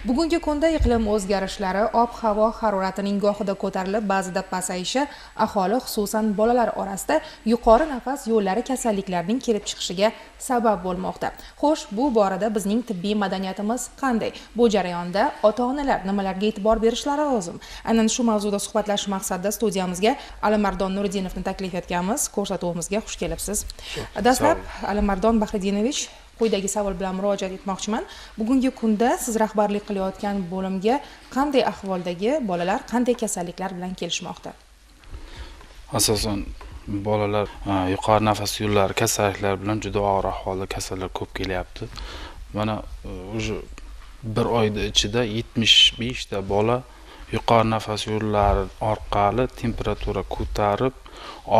Bugungi kunda iqlim o'zgarishlari, ob-havo haroratining gohida ko'tarilib, ba'zida pasayishi aholi, xususan bolalar orasida yuqori nafas yo'llari kasalliklarining kelib chiqishiga sabab bo'lmoqda. Xo'sh, bu borada bizning tibbiy madaniyatimiz qanday? Bu jarayonda ota-onalar nimalarga e'tibor berishlari lozim? Aynan shu mavzuda suhbatlashish maqsadida studiyamizga Alimardon Nuridinovni taklif etganmiz. Ko'rsatuvimizga xush kelibsiz. Dastlab Alimardon Bahridinovich, quyidagi savol bilan murojaat etmoqchiman. Bugungi kunda siz rahbarlik qilayotgan bo'limga qanday ahvoldagi bolalar qanday kasalliklar bilan kelishmoqda? Asosan bolalar yuqori nafas yo'llari kasalliklari bilan juda og'ir ahvolda kasallar ko'p kelyapti. Mana o'sha bir oyda ichida 75 ta bola yuqori nafas yo'llari orqali temperatura ko'tarib,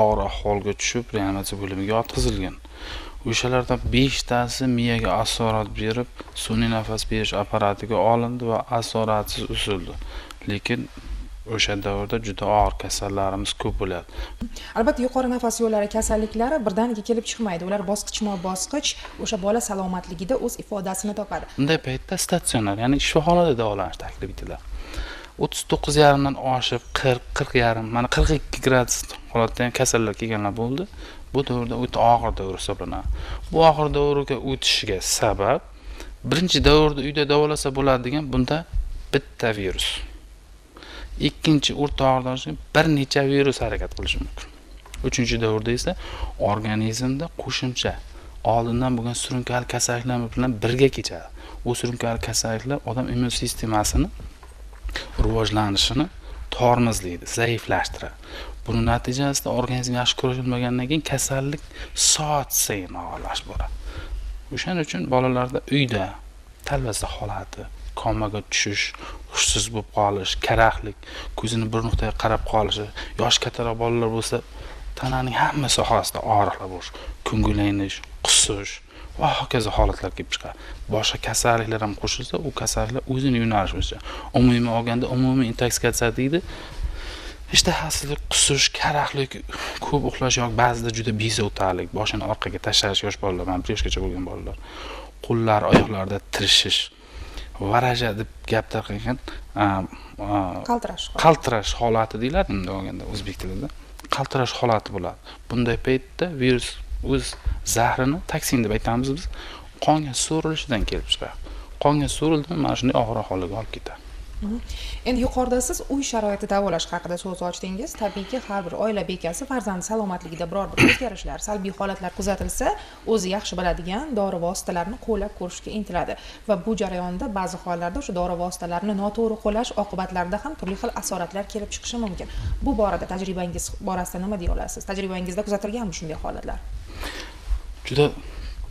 og'ir ahvolga tushib, reanimatsiya bo'limiga yotqizilgan. O'shalardan 5 tasi miyaga asorat berib, sun'iy nafas berish apparatiga olindi va asoratsiz uzildi. Lekin o'sha davrda juda og'ir kasallarimiz ko'p bo'lyapti. Albatta, yuqori nafas yo'llari kasalliklari birdaniga kelib chiqmaydi. Ular bosqichma-bosqich o'sha bola salomatligida o'z ifodasini topadi. Bunday paytda statsionar, ya'ni shifoxonada davolanish taklif etiladi. 39,5 dan oshib 40,5, mana 42 gradus holatda ham kasallar kelganlar bo'ldi. Bu davrda o'ta og'ir davr hisoblanadi. Bu og'ir davrga o'tishiga sabab birinchi davrda uyda davolasa bo'ladi degan bunda bitta virus. Ikkinchi o'rta og'irdan bir necha virus harakat qilishi mumkin. Uchinchi davrda esa organizmda qo'shimcha oldindan bo'lgan surunkali kasalliklar bilan birga kechadi. Bu surunkali kasalliklar odam immun sistemasini rivojlanishini tormozlaydi, zaiflashtiradi. Buning natijasida organizm yaxshi ko'rilmagandan keyin kasallik soat sayin og'irlashib boradi. O'shaning uchun bolalarda uyda talvasa holati, komaga tushish, hushsiz bo'lib qolish, karaxtlik, ko'zini bir nuqtaga qarab qolishi, yosh kattaroq bolalar bo'lsa, tananing hamma sohasida og'riqlar bo'lish, ko'ngillanish, qusish va hokazo holatlar kelib chiqadi. Boshqa kasalliklar ham qo'shilsa, u kasalliklar o'zini yo'nalishi bo'yicha umumiy olganda umumiy intoksikatsiya deydi. Ishtahasizlik, qusish, karaxtlik, ko'p uxlash yoki ba'zida juda bezovtalik, boshini orqaga tashlash yosh bolalar, mana 1 yoshgacha bo'lgan bolalar, qo'llar, oyoqlarda tirishish, varaja deb gap tarqalgan qaltirash holati deyiladi endi olganda o'zbek tilida. Qaltirash holati bo'ladi. Bunday paytda virus o'z zahrini, toksin deb aytamiz biz, qonga so'rilishidan kelib chiqadi. Qonga so'rildi, mana shunday og'ir ahvolga olib ketadi. Endi yuqorida siz uy sharoiti davolash haqida so'z ochdingiz. Tabiiyki, har bir oila bekasi farzandi salomatligida biror bir o'zgarishlar, salbiy holatlar kuzatilsa, o'zi yaxshi biladigan dori vositalarini qo'llab ko'rishga intiladi va bu jarayonda ba'zi hollarda o'sha dori vositalarini noto'g'ri qo'llash oqibatlarida ham turli xil asoratlar kelib chiqishi mumkin. Bu borada tajribangiz borasida nima deya olasiz? Tajribangizda kuzatilganmi shunday holatlar? Juda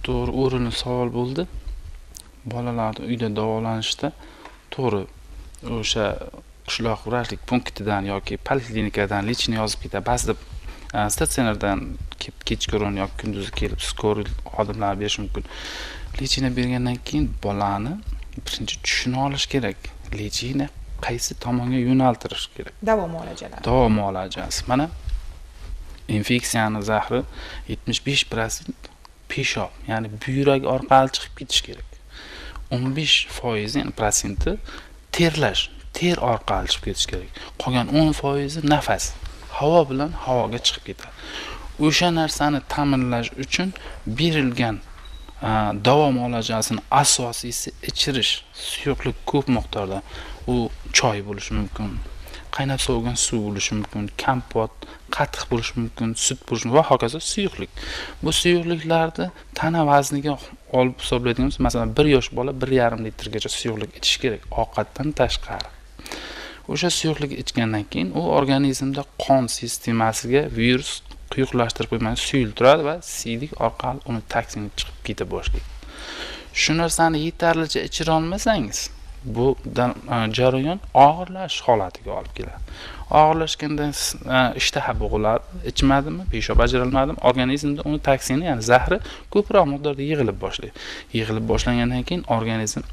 to'g'ri o'rinli savol bo'ldi. Bolalarni uyda davolanishda to'g'ri o'sha qishloq vrachlik punktidan yoki poliklinikadan lechini yozib ketadi. Ba'zida statsionardan kechqurun yoki kunduzi kelib skoriy xodimlar berishi mumkin. Lechini bergandan keyin bolani birinchi tushunib olish kerak. Lechini qaysi tomonga yo'naltirish kerak? Davo muolajalari. Davo muolajasi. Mana infeksiyaning zahri 75% peshob, ya'ni buyrak orqali chiqib ketish kerak. 15% ya'ni prosenti terlash, ter orqali chiqib ketish kerak. Qolgan 10% nafas, havo bilan havoga chiqib ketadi. O'sha narsani ta'minlash uchun berilgan davo muolajasining asosiysi ichirish, suyuqlik ko'p miqdorda. U choy bo'lishi mumkin, qaynab sovigan suv bo'lishi mumkin, kompot, qatiq bo'lishi mumkin, sut bo'lishi mumkin va hokazo suyuqlik. Bu suyuqliklarni tana vazniga olib hisoblaydigan bo'lsa, masalan, 1 yosh bola 1,5 litrgacha suyuqlik ichish kerak, ovqatdan tashqari. O'sha suyuqlik ichgandan keyin u organizmda qon sistemasiga virus quyuqlashtirib qo'ymaydi, suyultiradi va siydik orqali uni toksini chiqib keta boshlaydi. Shu narsani yetarlicha ichira olmasangiz, bu jarayon og'irlash holatiga olib keladi. Og'irlashganda ishtaha bo'g'iladi, ichmadimi, peshob ajralmadimi, organizmda uni toksini, ya'ni zahri ko'proq miqdorda yig'ilib boshlaydi. Yig'ilib boshlangandan keyin organizm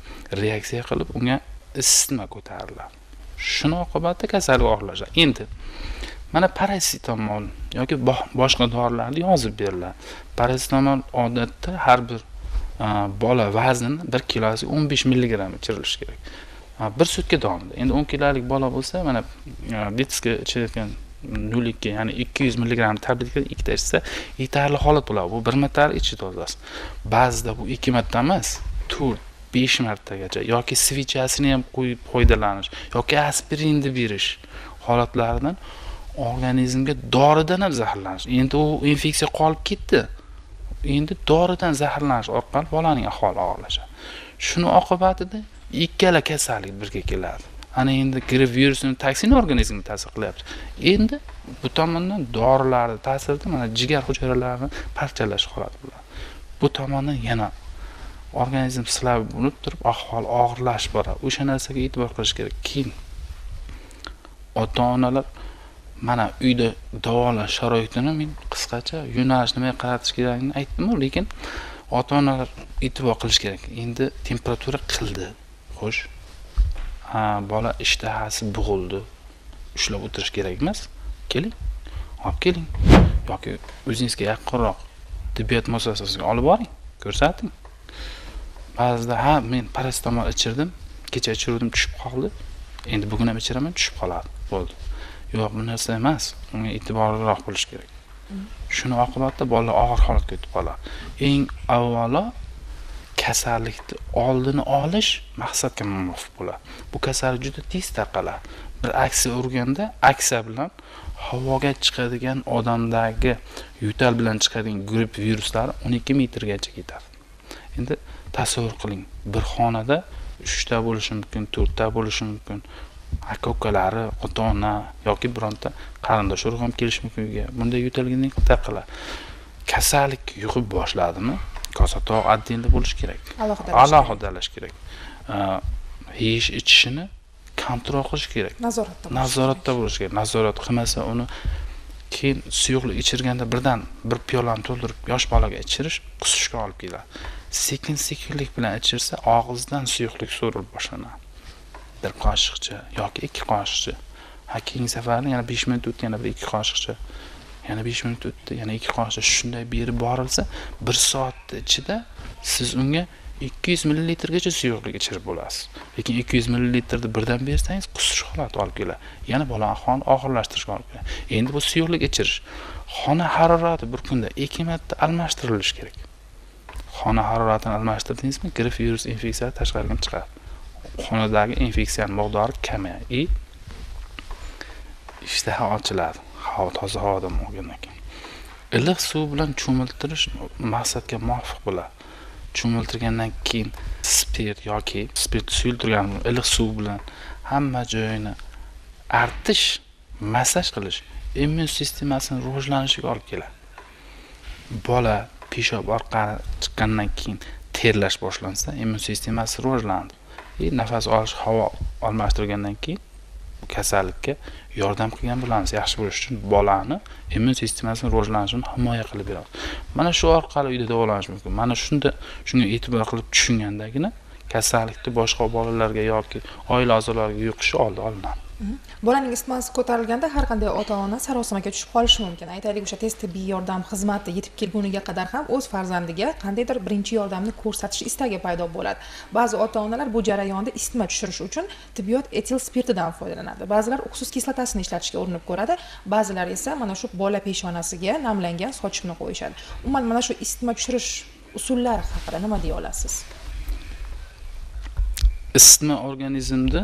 reaksiya qilib unga isitma ko'tariladi. Shuni oqibatida kasallik og'irlashadi. Endi mana parasetamol yoki boshqa dorilarni yozib beriladi. Parasetamol odatda har bir bola vaznini 1 kilosiga 15 mg ichirilishi kerak. bir sutka davomida. Endi 10 kilolik bola bo'lsa, mana litska ichayotgan 0,2 ya'ni 200 mg tabletka ikkita ichsa yetarli holat bo'ladi. Bu bir martalik ichish dozasi. Ba'zida bu 2 marta emas, 4, 5 martagacha yoki svichasini ham qo'yib foydalanish yoki aspirinni berish holatlaridan organizmga doridan ham zaharlanish. Endi u infeksiya qolib ketdi. Endi doridan zaharlanish orqali bolaning ahvoli og'irlashadi. Shuni oqibatida ikkala kasallik birga keladi. Ana endi gripp virusini toksin organizmga ta'sir qilyapti. Endi bu tomondan dorilarning ta'sirida mana jigar hujayralarini parchalash holati bo'ladi. Bu tomondan yana organizm silab bo'lib turib ahvol og'irlashib boradi. O'sha narsaga e'tibor qilish kerak. Keyin ota-onalar mana uyda davolash sharoitini men qisqacha yo'nalish nimaga qaratish kerakligini aytdim, lekin ota-onalar e'tibor qilish kerak. Endi temperatura qildi. Xo'sh. Bola ishtahasi bug'ildi. Ushlab o'tirish kerak emas. Keling. Olib keling. Yoki o'zingizga yaqinroq tibbiyot muassasasiga olib boring, ko'rsating. Ba'zida men paracetamol ichirdim, kecha ichirdim tushib qoldi. Endi bugun ham ichiraman, tushib qoladi. Bo'ldi. Yo'q, bu narsa emas. Unga e'tiborliroq bo'lish kerak. Shuni oqibatda bola og'ir holatga o'tib qoladi. Eng avvalo kasallikni oldini olish maqsadga muvofiq bo'ladi. Bu kasallik juda tez tarqaladi. Bir aksiya urganda aksiya bilan havoga chiqadigan odamdagi yo'tal bilan chiqadigan gripp viruslari 12 metrgacha ketadi. Endi tasavvur qiling, bir xonada 3 ta bo'lishi mumkin, 4 ta bo'lishi mumkin. Aka-ukalari, ota-ona yoki bironta qarindosh urug' ham kelishi mumkin uyga. Bunday yo'talgandan tarqaladi. Kasallik yug'ib boshladimi? Kosatog' addenli bo'lish kerak. Alohidalash kerak. Yeyish ichishini kontrol qilish kerak. Nazoratda bo'lish kerak. Nazorat qilmasa uni keyin suyuqlik ichirganda birdan bir piyolani to'ldirib yosh bolaga ichirish qusishga olib keladi. Sekin-sekinlik bilan ichirsa og'izdan suyuqlik so'rilib boshlanadi. Bir qoshiqcha yoki 2 qoshiqcha. Keyingi safarda yana 5 minut o'tdi, yana bir 2 qoshiqcha. Yana 5 minut o'tdi, yana 2 qoshiq shunday berib borilsa, 1 soat ichida siz unga 200 ml gacha suyuqlik ichirib bo'lasiz. Lekin 200 ml ni birdan bersangiz qusish holati olib keladi. Yana bola ahvolini og'irlashtirishga olib keladi. Endi bu suyuqlik ichirish xona harorati bir kunda 2 marta almashtirilishi kerak. Xona haroratini almashtirdingizmi, gripp virus infeksiyasi tashqariga chiqadi. Xonadagi infeksiyaning miqdori kamayadi. Ishtaha ochiladi. Toza havodan olgandan keyin. Iliq suv bilan cho'miltirish maqsadga muvofiq bo'ladi. Cho'miltirgandan keyin spirt yoki spirt suyultirgan iliq suv bilan hamma joyini artish, massaj qilish immun sistemasini rivojlanishiga olib keladi. Bola peshob orqali chiqqandan keyin terlash boshlansa, immun sistemasi rivojlanadi. Nafas olish, havo almashtirgandan keyin kasallikka yordam qilgan bo'lamiz. Yaxshi bo'lish uchun bolani immun sistemasini rivojlanishini himoya qilib beradi. Mana shu orqali uyda davolanish mumkin. Mana shunga e'tibor qilib tushungandagina kasallikni boshqa bolalarga yoki oila a'zolariga yuqishi oldi olinadi. Bolaning isitmasi ko'tarilganda har qanday ota-ona sarosimaga tushib qolishi mumkin. Aytaylik, o'sha tez tibbiy yordam xizmati yetib kelguniga qadar ham o'z farzandiga qandaydir birinchi yordamni ko'rsatish istagi paydo bo'ladi. Ba'zi ota-onalar bu jarayonda isitma tushirish uchun tibbiyot etil spirtidan foydalanadi. Ba'zilar uksus kislotasini ishlatishga urinib ko'radi, ba'zilar esa mana shu bola peshonasiga namlangan sochiqni qo'yishadi. Umuman mana shu isitma tushirish usullari haqida nima deya olasiz? Isitma organizmda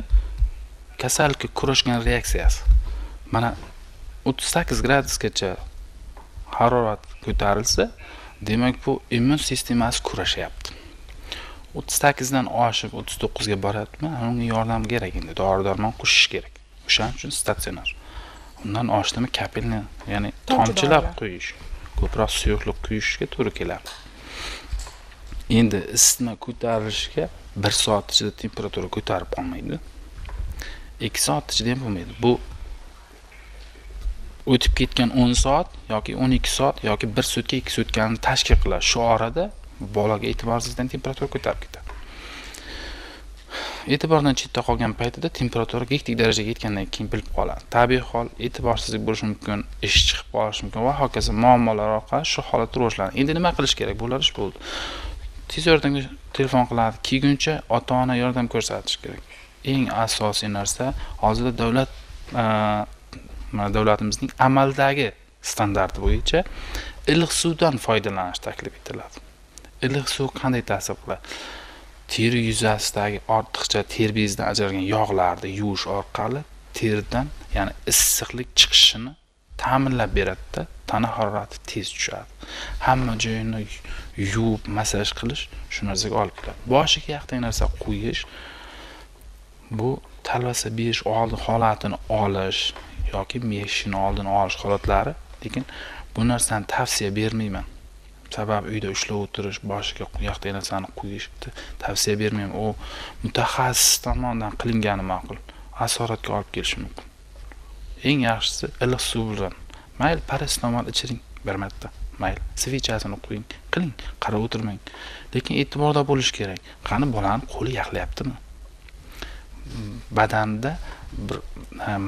kasallikka kurashgan reaksiyasi. Mana 38 gradusgacha harorat ko'tarilsa, demak bu immun sistemasi kurashyapti. 38 dan oshib 39 ga boryaptimi? Unga yordam kerak endi, dori-darmon qo'shish kerak. O'shaning uchun statsionar. Undan oshdimi kapelni, ya'ni tomchilab qo'yish, ko'proq suyuqlik quyishga to'g'ri keladi. Endi isitma ko'tarilishiga 1 soat ichida temperatura ko'tarib olmaydi. 2 soat ichida ham bo'lmaydi. Bu o'tib ketgan 10 soat yoki 12 soat yoki 1 sutka 2 sutkani tashkil qiladi. Shu orada bolaga e'tiborsizdan temperatura ko'tarib ketadi. E'tibordan chetda qolgan paytida temperatura gektik darajaga yetgandan keyin bilib qoladi. Tabiiy hol e'tiborsizlik bo'lishi mumkin, ish chiqib qolishi mumkin va hokazo muammolar orqali shu holat rivojlanadi. Endi nima qilish kerak? Bular ish bo'ldi. Tez yordamga telefon qiladi. Kelguncha ota-ona yordam ko'rsatish kerak. eng asosiy narsa hozirda davlatimizning amaldagi standarti bo'yicha iliq suvdan foydalanish taklif etiladi. Iliq suv qanday ta'sir qiladi? Teri yuzasidagi ortiqcha teri bezidan ajralgan yog'larni yuvish orqali teridan, ya'ni issiqlik chiqishini ta'minlab beradi-da, tana harorati tez tushadi. Hamma joyini yuvib, masaj qilish shu narsaga olib keladi. Boshiga yaqin narsa qo'yish, bu talvasa berish holatini olish yoki meshishni oldini olish holatlari, lekin bu narsani tavsiya bermayman. Sababi uyda ushlab o'tirish, boshiga yoqdagi narsani qo'yishni tavsiya bermayman. U mutaxassis tomonidan qilingani ma'qul. Asoratga olib kelishi mumkin. Eng yaxshisi iliq suv bilan. Mayli paracetamol ichiring bir marta, mayli svichasini qo'ying, qiling, qarab o'tirmang. Lekin e'tiborda bo'lish kerak. Qani bolani qo'li yaqlayaptimi? Badanda bir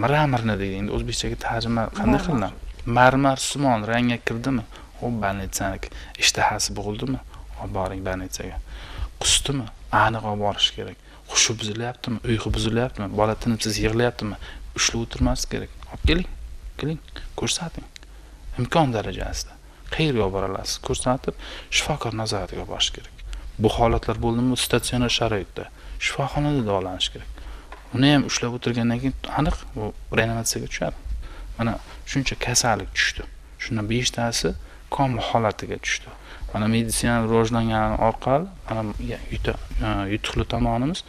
mramorni deydi. Endi o'zbekchaga tarjima qanday qilinadi? Marmar simon rangga kirdimi? O banitsaniki ishtahasi bo'ldimi? Olib boring banitsaga. Qusdimi? Aniq olib borish kerak. Xushi buzilyaptimi? Uyqu buzilyaptimi? Bola tinimsiz yig'layaptimi? Ushlab o'tirmaslik kerak. Olib keling, qiling, ko'rsating. Imkon darajasida. Qayerga olib borasiz? Ko'rsatib, shifokor nazoratiga borish kerak. Bu holatlar bo'ldimi, statsionar sharoitda shifoxonada davolanish kerak. Uni ham ushlab o'tirgandan keyin aniq bu reanimatsiyaga tushadi. Mana shuncha kasallik tushdi. Shundan 5 tasi komil holatiga tushdi. Mana meditsina rivojlangani orqali mana yutuqli tomonimiz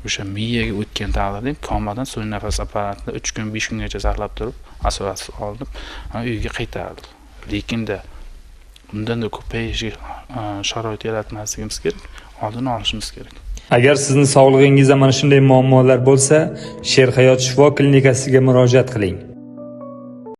o'sha miyaga o'tgan taqdirda komadan so'ng nafas apparatida 3 kun 5 kungacha saqlab turib, asoratsiz olinib, uyga qaytarildi. Lekinda bundan-da ko'payishiga sharoit yaratmasligimiz kerak, oldini olishimiz kerak. Agar sizning sog'lig'ingizda mana shunday muammolar bo'lsa, Sherhayot shifo klinikasiga murojaat qiling.